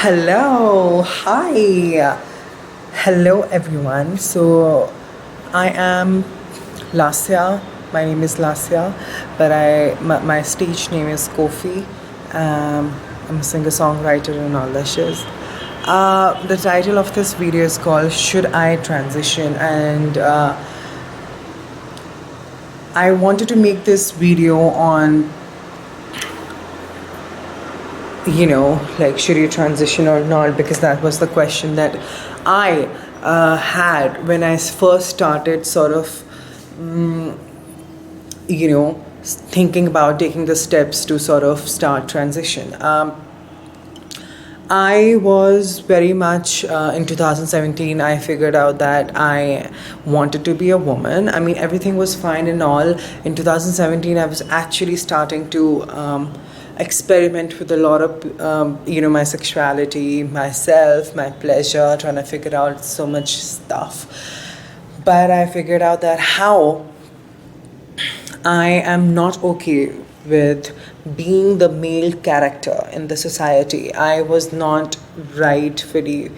Hello, hi, hello everyone. So, I am Lasya. My name is Lasya, but my stage name is KOFI. I'm a singer-songwriter and all that shit. The title of this video is called "Should I Transition?" and I wanted to make this video on like should you transition or not, because that was the question that I had when I first started sort of thinking about taking the steps to sort of start transition. I was very much in 2017. I figured out that I wanted to be a woman. I mean, everything was fine and all. In 2017, I was actually starting to experiment with a lot of, my sexuality, myself, my pleasure, trying to figure out so much stuff. But I figured out that how I am not okay with being the male character in the society. I was not rightfully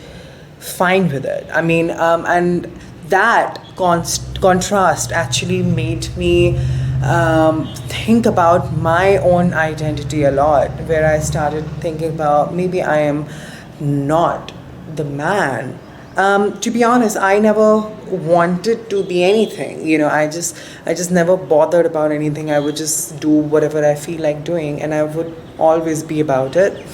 fine with it. I mean, and that contrast actually made me think about my own identity a lot, where I started thinking about maybe I am not the man. To be honest, I never wanted to be anything. I just never bothered about anything. I would just do whatever I feel like doing, and I would always be about it.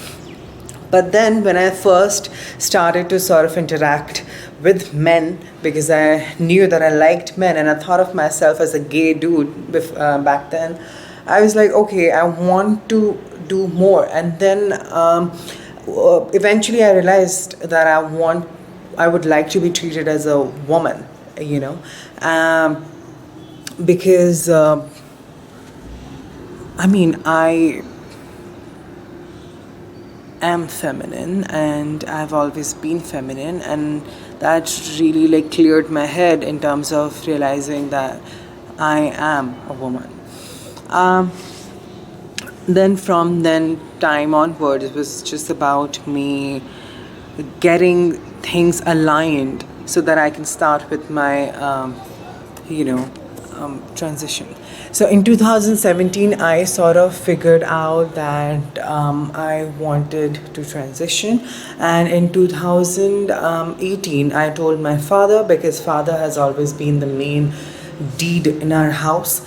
But then, when I first started to sort of interact with men, because I knew that I liked men and I thought of myself as a gay dude back then, I was like, okay, I want to do more. And then eventually I realized that I would like to be treated as a woman, because I am feminine and I've always been feminine, and that really like cleared my head in terms of realizing that I am a woman. Then from then time onward, it was just about me getting things aligned so that I can start with my transition. So in 2017, I sort of figured out that I wanted to transition, and in 2018, I told my father, because father has always been the main deed in our house.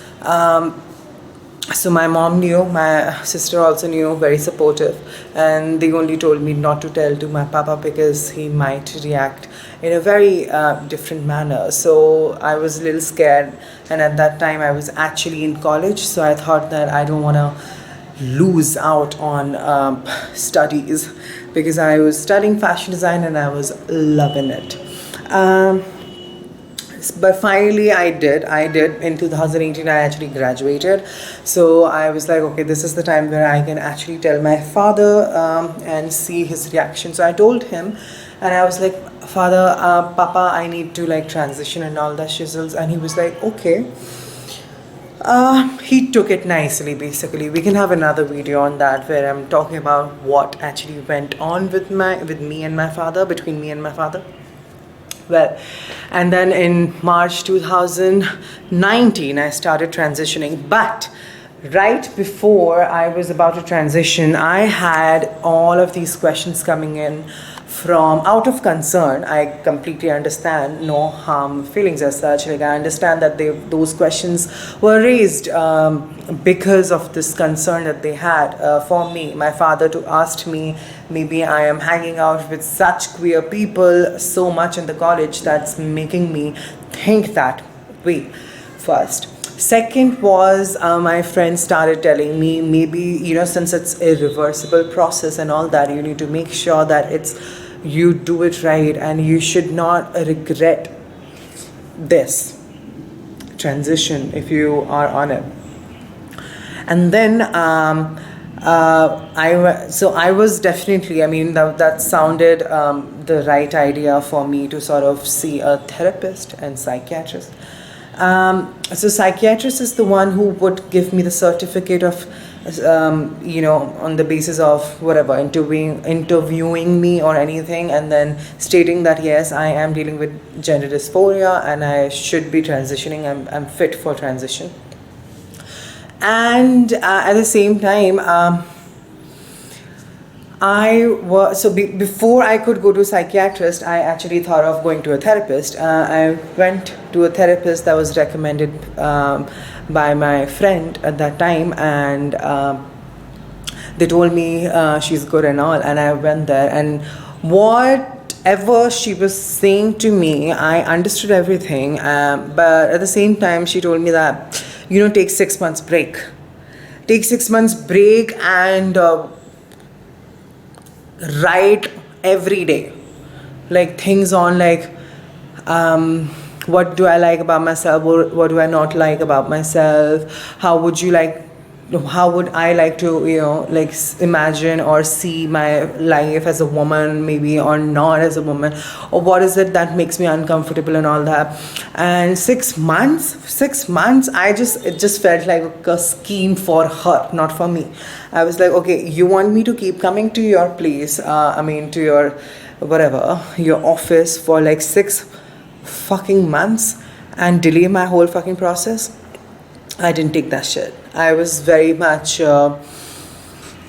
So my mom knew, my sister also knew, very supportive, and they only told me not to tell to my papa because he might react in a very different manner. So I was a little scared, and at that time I was actually in college, so I thought that I don't want to lose out on studies, because I was studying fashion design and I was loving it. But finally I did in 2018. I actually graduated, so I was like, okay, this is the time where I can actually tell my father and see his reaction. So I told him, and I was like, father, papa, I need to like transition and all that shizzles. And he was like, okay. He took it nicely. Basically, we can have another video on that where I'm talking about what actually went on with me and my father, between me and my father. Well, and then in March 2019, I started transitioning. But right before I was about to transition, I had all of these questions coming in from out of concern. I completely understand, no harm feelings as such. Like, I understand that those questions were raised because of this concern that they had for me. My father asked me, maybe I am hanging out with such queer people so much in the college that's making me think that way, first. Second was, my friends started telling me, maybe, since it's a reversible process and all that, you need to make sure that you do it right, and you should not regret this transition if you are on it. And then I was definitely, that sounded the right idea for me to sort of see a therapist and psychiatrist. So psychiatrist is the one who would give me the certificate of on the basis of whatever, interviewing me or anything, and then stating that yes, I am dealing with gender dysphoria and I should be transitioning. I'm fit for transition. And at the same time, before I could go to a psychiatrist, I actually thought of going to a therapist. I went to a therapist that was recommended by my friend at that time, and they told me she's good and all, and I went there, and whatever she was saying to me, I understood everything, but at the same time she told me that, take 6 months break. Take 6 months break and write every day, like things on like what do I like about myself, what do I not like about myself, how would I like to imagine or see my life as a woman, maybe, or not as a woman, or what is it that makes me uncomfortable and all that. And 6 months, it just felt like a scheme for her, not for me. I was like, okay, you want me to keep coming to your place, to your whatever, your office for like 6 fucking months and delay my whole fucking process? I didn't take that shit. I was very much, I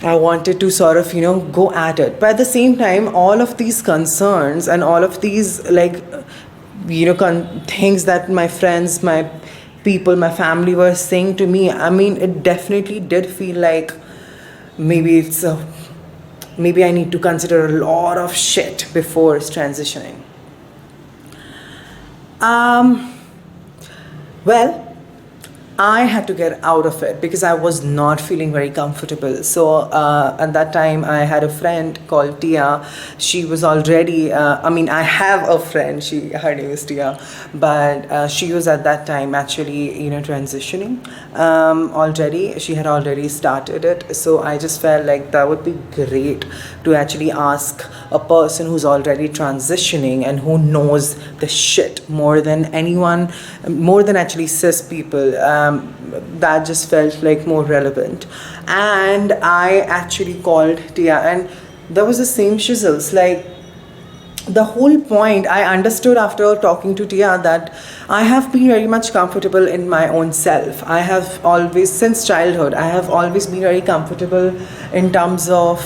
wanted to sort of, go at it. But at the same time, all of these concerns and all of these, things that my friends, my people, my family were saying to me, it definitely did feel like maybe I need to consider a lot of shit before transitioning. Well, I had to get out of it because I was not feeling very comfortable. So at that time, I had a friend called Tia. She was already, I have a friend, her name is Tia, but she was at that time actually, transitioning already. She had already started it. So I just felt like that would be great to actually ask a person who's already transitioning and who knows the shit more than anyone, more than actually cis people. That just felt like more relevant. And I actually called Tia, and there was the same shizzles. Like, the whole point, I understood after talking to Tia that I have been very much comfortable in my own self. I have always, since childhood, I have always been very comfortable in terms of,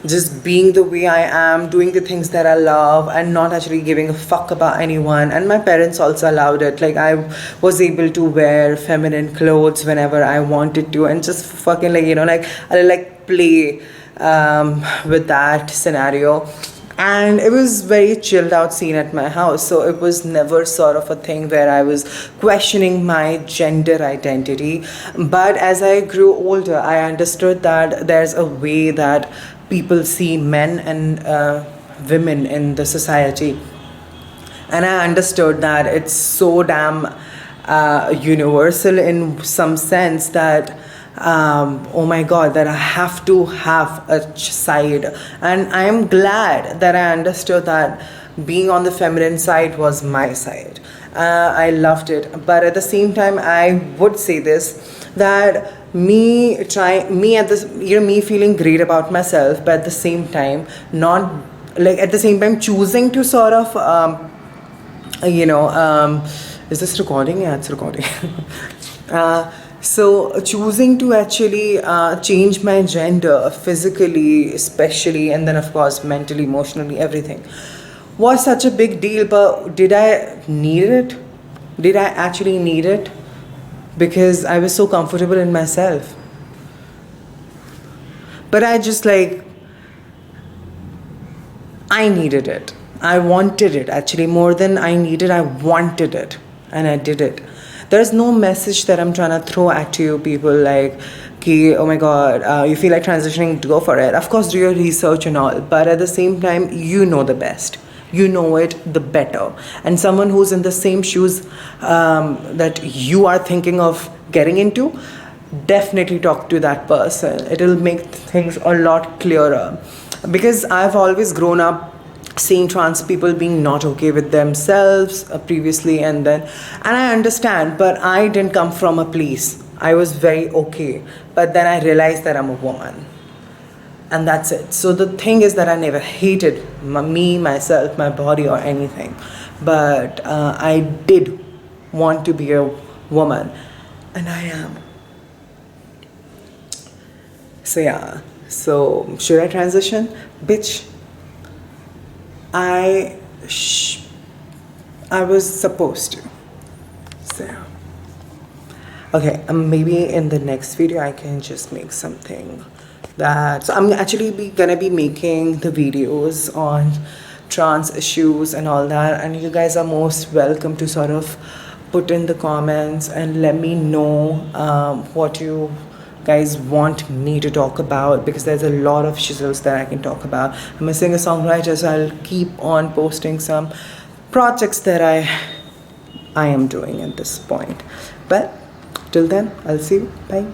just being the way I am, doing the things that I love, and not actually giving a fuck about anyone. And my parents also allowed it. Like, I was able to wear feminine clothes whenever I wanted to, and just fucking I play with that scenario. And it was very chilled out scene at my house, so it was never sort of a thing where I was questioning my gender identity. But as I grew older, I understood that there's a way that people see men and women in the society, and I understood that it's so damn universal in some sense that oh my god, that I have to have a side. And I am glad that I understood that being on the feminine side was my side. I loved it. But at the same time, I would say this, that me feeling great about myself, but at the same time choosing to sort of is this recording? Yeah, it's recording. So choosing to actually change my gender physically, especially, and then of course mentally, emotionally, everything, was such a big deal. But did I need it? Did I actually need it? Because I was so comfortable in myself. But I needed it. I wanted it. Actually, more than I needed, I wanted it. And I did it. There's no message that I'm trying to throw at you people like, oh my god, you feel like transitioning, go for it. Of course, do your research and all. But at the same time, you know the best. You know it the better. And someone who's in the same shoes that you are thinking of getting into, definitely talk to that person. It'll make things a lot clearer. Because I've always grown up seeing trans people being not okay with themselves previously, and I understand, but I didn't come from a place I was very okay. But then I realized that I'm a woman. And that's it. So the thing is that I never hated me, myself, my body, or anything. But I did want to be a woman. And I am. So yeah. So should I transition? Bitch. I was supposed to. So yeah. Okay, maybe in the next video I can just make something that, so I'm actually gonna be making the videos on trans issues and all that, and you guys are most welcome to sort of put in the comments and let me know what you guys want me to talk about, because there's a lot of shizzles that I can talk about. I'm a singer-songwriter, so I'll keep on posting some projects that I am doing at this point. But till then, I'll see you. Bye.